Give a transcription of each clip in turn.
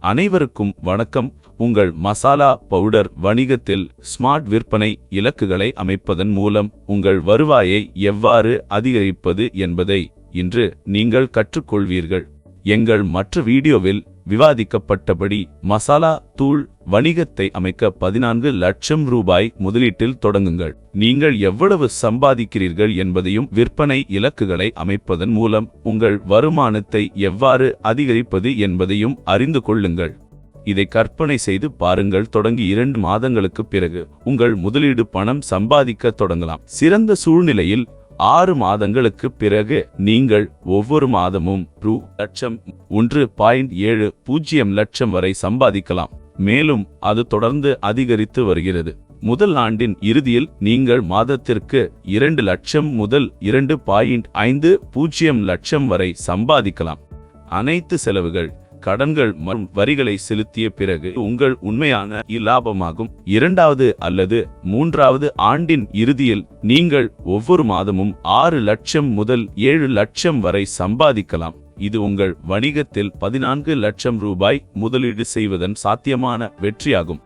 அனைவருக்கும் வணக்கம். உங்கள் மசாலா பவுடர் வணிகத்தில் ஸ்மார்ட் விற்பனை இலக்குகளை அமைப்பதன் மூலம் உங்கள் வருவாயை எவ்வாறு அதிகரிப்பது என்பதை இன்று நீங்கள் கற்றுக்கொள்வீர்கள். எங்கள் மற்ற வீடியோவில் விவாதிக்கப்பட்டபடி மசாலா தூள் வணிகத்தை அமைக்க 14 லட்சம் ரூபாய் முதலீட்டில் தொடங்குங்கள். நீங்கள் எவ்வளவு சம்பாதிக்கிறீர்கள் என்பதையும் விற்பனை இலக்குகளை அமைப்பதன் மூலம் உங்கள் வருமானத்தை எவ்வாறு அதிகரிப்பது என்பதையும் அறிந்து கொள்ளுங்கள். இதை கற்பனை செய்து பாருங்கள். தொடங்கி 2 மாதங்களுக்குப் பிறகு உங்கள் முதலீடு பணம் சம்பாதிக்க தொடங்கலாம். சிறந்த சூழ்நிலையில் 6 மாதங்களுக்கு பிறகு நீங்கள் ஒவ்வொரு மாதமும் லட்சம் 1.70 லட்சம் வரை சம்பாதிக்கலாம். மேலும் அது தொடர்ந்து அதிகரித்து வருகிறது. முதல் ஆண்டின் இறுதியில் நீங்கள் மாதத்திற்கு 2 லட்சம் முதல் 2.50 லட்சம் வரை சம்பாதிக்கலாம். அனைத்து செலவுகள், கடன்கள் மற்றும் வரிகளை செலுத்திய பிறகு உங்கள் உண்மையான இலாபமாகும். 2வது அல்லது 3வது ஆண்டின் இறுதியில் நீங்கள் ஒவ்வொரு மாதமும் 6 லட்சம் முதல் 7 லட்சம் வரை சம்பாதிக்கலாம். இது உங்கள் வணிகத்தில் 14 லட்சம் ரூபாய் முதலீடு செய்வதன் சாத்தியமான வெற்றியாகும்.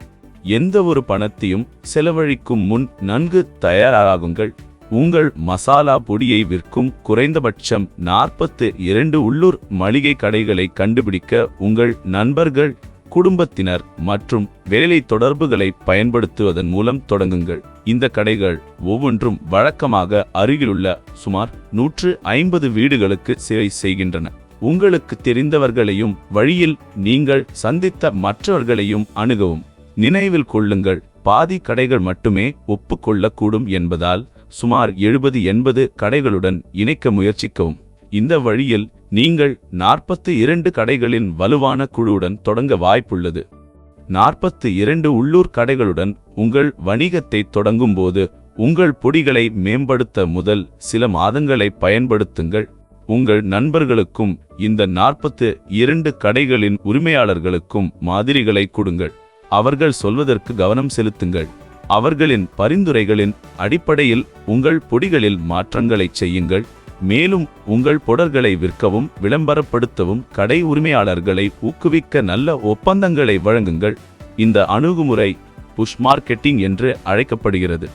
எந்த ஒரு பணத்தையும் செலவழிக்கும் முன் நன்கு தயாராகுங்கள். உங்கள் மசாலா பொடியை விற்கும் குறைந்தபட்சம் 42 உள்ளூர் மளிகை கடைகளை கண்டுபிடிக்க உங்கள் நண்பர்கள், குடும்பத்தினர் மற்றும் வேலை தொடர்புகளை பயன்படுத்துவதன் மூலம் தொடங்குங்கள். இந்த கடைகள் ஒவ்வொன்றும் வழக்கமாக அருகிலுள்ள சுமார் 150 வீடுகளுக்கு சேவை செய்கின்றன. உங்களுக்கு தெரிந்தவர்களையும் வழியில் நீங்கள் சந்தித்த மற்றவர்களையும் அணுகவும். நினைவில் கொள்ளுங்கள், பாதி கடைகள் மட்டுமே ஒப்புக்கொள்ளக்கூடும் என்பதால் சுமார் 70-80 கடைகளுடன் இணைக்க முயற்சிக்கவும். இந்த வழியில் நீங்கள் 42 கடைகளின் வலுவான குழுவுடன் தொடங்க வாய்ப்புள்ளது. 42 உள்ளூர் கடைகளுடன் உங்கள் வணிகத்தை தொடங்கும் போது உங்கள் பொடிகளை மேம்படுத்த முதல் சில மாதங்களை பயன்படுத்துங்கள். உங்கள் நண்பர்களுக்கும் இந்த 42 கடைகளின் உரிமையாளர்களுக்கும் மாதிரிகளை கொடுங்கள். அவர்கள் சொல்வதற்கு கவனம் செலுத்துங்கள். அவர்களின் பரிந்துரைகளின் அடிப்படையில் உங்கள் பொடிகளில் மாற்றங்களை செய்யுங்கள். மேலும் உங்கள் பொடர்களை விற்கவும் விளம்பரப்படுத்தவும் கடை உரிமையாளர்களை ஊக்குவிக்க நல்ல ஒப்பந்தங்களை வழங்குங்கள். இந்த அணுகுமுறை புஷ் மார்க்கெட்டிங் என்று அழைக்கப்படுகிறது.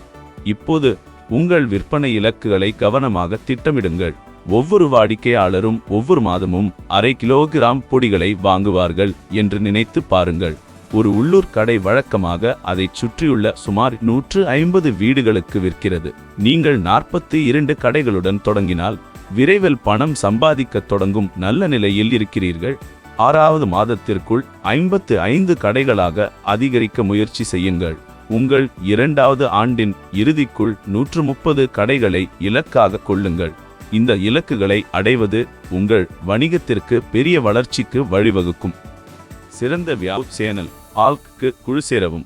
இப்போது உங்கள் விற்பனை இலக்குகளை கவனமாக திட்டமிடுங்கள். ஒவ்வொரு வாடிக்கையாளரும் ஒவ்வொரு மாதமும் 1/2 கிலோகிராம் பொடிகளை வாங்குவார்கள் என்று நினைத்து பாருங்கள். ஒரு உள்ளூர் கடை வழக்கமாக அதைச் சுற்றியுள்ள சுமார் 150 வீடுகளுக்கு விற்கிறது. நீங்கள் 42 கடைகளுடன் தொடங்கினால் விரைவில் பணம் சம்பாதிக்க தொடங்கும் நல்ல நிலையில் இருக்கிறீர்கள். 6வது மாதத்திற்குள் 55 கடைகளாக அதிகரிக்க முயற்சி செய்யுங்கள். உங்கள் 2வது ஆண்டின் இறுதிக்குள் 130 கடைகளை இலக்காக கொள்ளுங்கள். இந்த இலக்குகளை அடைவது உங்கள் வணிகத்திற்கு பெரிய வளர்ச்சிக்கு வழிவகுக்கும். சிறந்த வியாபார சேனல் ஆல்க்கு குழு சேரவும்.